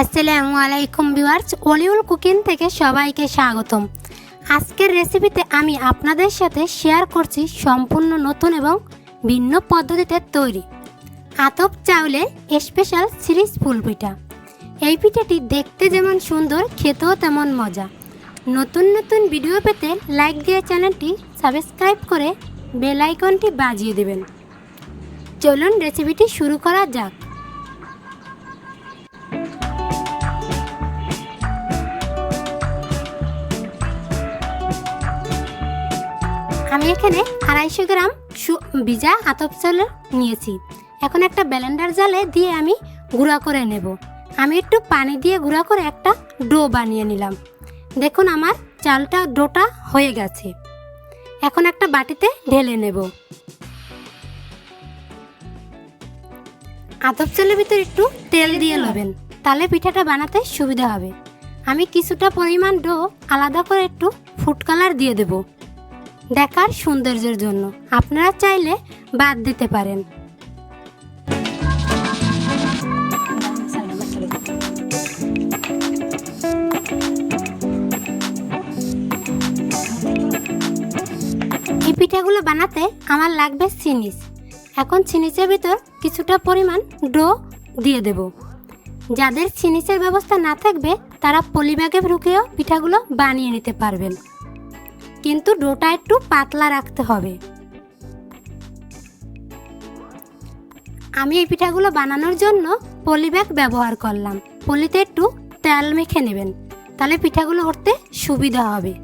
আসসালামু আলাইকুম viewers, Oliul cooking থেকে সবাইকে স্বাগতম। আজকের রেসিপিতে আমি আপনাদের সাথে শেয়ার করছি সম্পূর্ণ নতুন এবং ভিন্ন পদ্ধতিতে তৈরি আতপ চাউলের স্পেশাল সিরিজ ফুল পিঠা। এই পিঠাটি দেখতে যেমন সুন্দর, খেতেও তেমন মজা। নতুন নতুন ভিডিও পেতে লাইক দিয়ে চ্যানেলটি সাবস্ক্রাইব করে বেল আইকনটি বাজিয়ে দেবেন। চলুন রেসিপিটি শুরু করা যাক। আমি এখানে 250 গ্রাম ভিজা আতপ চাল নিয়েছি। এখন একটা ব্লেন্ডার জালে দিয়ে আমি গুঁড়া করে নেব। আমি একটু পানি দিয়ে গুঁড়া করে একটা ডো বানিয়ে নিলাম। দেখুন আমার চালটা ডোটা হয়ে গেছে। এখন একটা বাটিতে ঢেলে নেব। আতপ চালের ভিতরে একটু তেল দিয়ে নেবেন, তাহলে পিঠাটা বানাতে সুবিধা হবে। আমি কিছুটা পরিমাণ ডো আলাদা করে একটু ফুড কালার দিয়ে দেব দেখার সৌন্দর্যের জন্য। আপনারা চাইলে বাদ দিতে পারেন। এই পিঠাগুলো বানাতে আমার লাগবে চিনিস। এখন চিনিসের ভিতর কিছুটা পরিমাণ ডো দিয়ে দেব। যাদের চিনিসের ব্যবস্থা না থাকবে তারা পলিব্যাগে ঢুকেও পিঠাগুলো বানিয়ে নিতে পারবেন, কিন্তু ডোটা একটু পাতলা রাখতে হবে। আমি এই পিঠাগুলো বানানোর জন্য পলিব্যাগ ব্যবহার করলাম। পলিতে একটু তেল মেখে নেবেন, তাহলে পিঠাগুলো করতে সুবিধা হবে।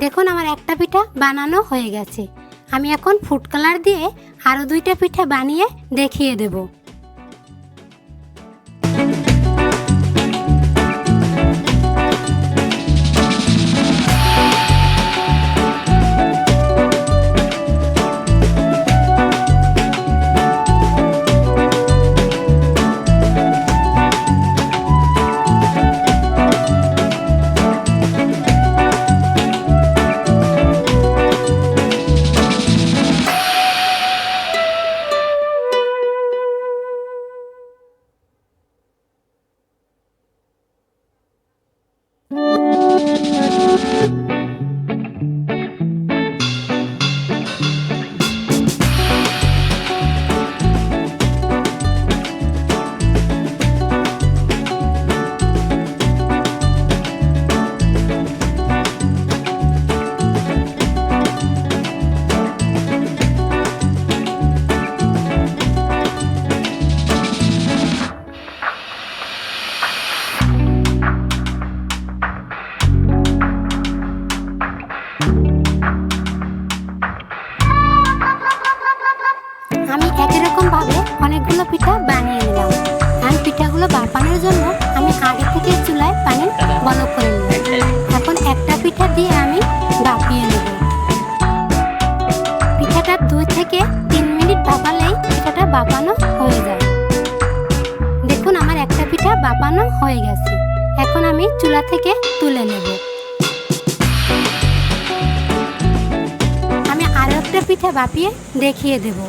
দেখুন আমার একটা পিঠা বানানো হয়ে গেছে। আমি এখন ফুড কালার দিয়ে আরো 2টা পিঠা বানিয়ে দেখিয়ে দেব। আমি একই রকম ভাবে অনেকগুলো পিঠা বানিয়ে নিলাম। আর পিঠাগুলো বানানোর জন্য আমি আগে থেকে চুলায় পানি গরম করে নিলাম। এখন একটা পিঠা দিয়ে আমি ভাপিয়ে নেব। পিঠাটা 2 থেকে 3 মিনিট ভাপালেই পিঠাটা ভাপানো হয়ে যায়। দেখুন আমার একটা পিঠা ভাপানো হয়ে গেছে। এখন আমি চুলা থেকে তুলে নেব। আমি আরো একটা পিঠা ভাপিয়ে দেখিয়ে দেব।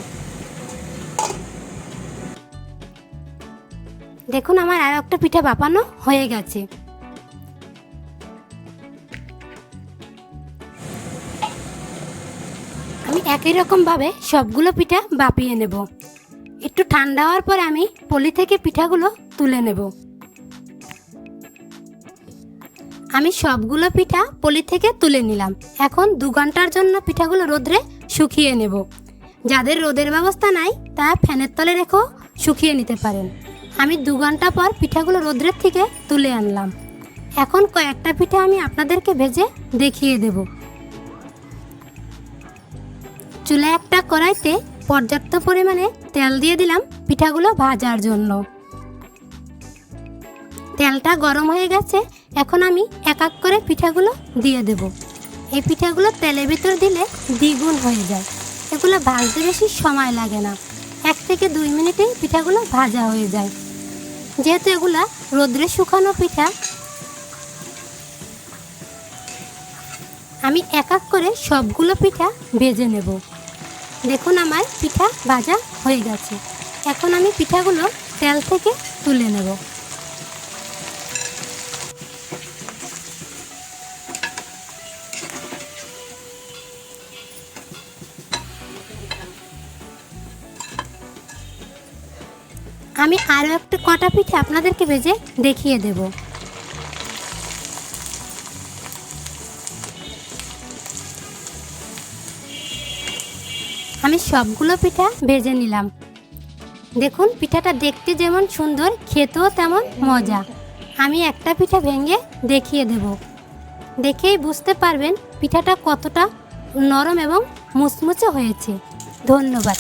দেখুন আমার আর একটা পিঠা ভাপানো হয়ে গেছে। আমি একই রকম ভাবে সবগুলো পিঠা ভাপিয়ে নেব। একটু ঠান্ডা হওয়ার পর আমি পলি থেকে পিঠাগুলো তুলে নেব। আমি সবগুলো পিঠা পলি থেকে তুলে নিলাম। এখন 2 ঘন্টার জন্য পিঠাগুলো রোদে শুকিয়ে নেব। যাদের রোদের ব্যবস্থা নাই তারা ফ্যানের তলে রেখেও শুকিয়ে নিতে পারেন। আমি 2 ঘন্টা পর পিঠাগুলো রোদ্রের থেকে তুলে আনলাম। এখন কয়েকটা পিঠা আমি আপনাদেরকে ভেজে দেখিয়ে দেব। চুলায় একটা কড়াইতে পর্যাপ্ত পরিমাণে তেল দিয়ে দিলাম পিঠাগুলো ভাজার জন্য। তেলটা গরম হয়ে গেছে, এখন আমি এক এক করে পিঠাগুলো দিয়ে দেব। এই পিঠাগুলো তেলের ভিতর দিলে দ্বিগুণ হয়ে যায়, এগুলো ভাজতে বেশি সময় লাগে না, 1 থেকে 2 মিনিটেই পিঠাগুলো ভাজা হয়ে যায়। যেহেতু এগুলা রোদ্রে শুকানো পিঠা, আমি এক এক করে সবগুলো পিঠা ভেজে নেব। দেখুন আমার পিঠা ভাজা হয়ে গেছে, এখন আমি পিঠাগুলো তেল থেকে তুলে নেব। আমি আরও একটা কটা পিঠা আপনাদেরকে ভেজে দেখিয়ে দেব। আমি সবগুলো পিঠা ভেজে নিলাম। দেখুন পিঠাটা দেখতে যেমন সুন্দর, খেতেও তেমন মজা। আমি একটা পিঠা ভেঙে দেখিয়ে দেব, দেখেই বুঝতে পারবেন পিঠাটা কতটা নরম এবং মুচমুচে হয়েছে। ধন্যবাদ।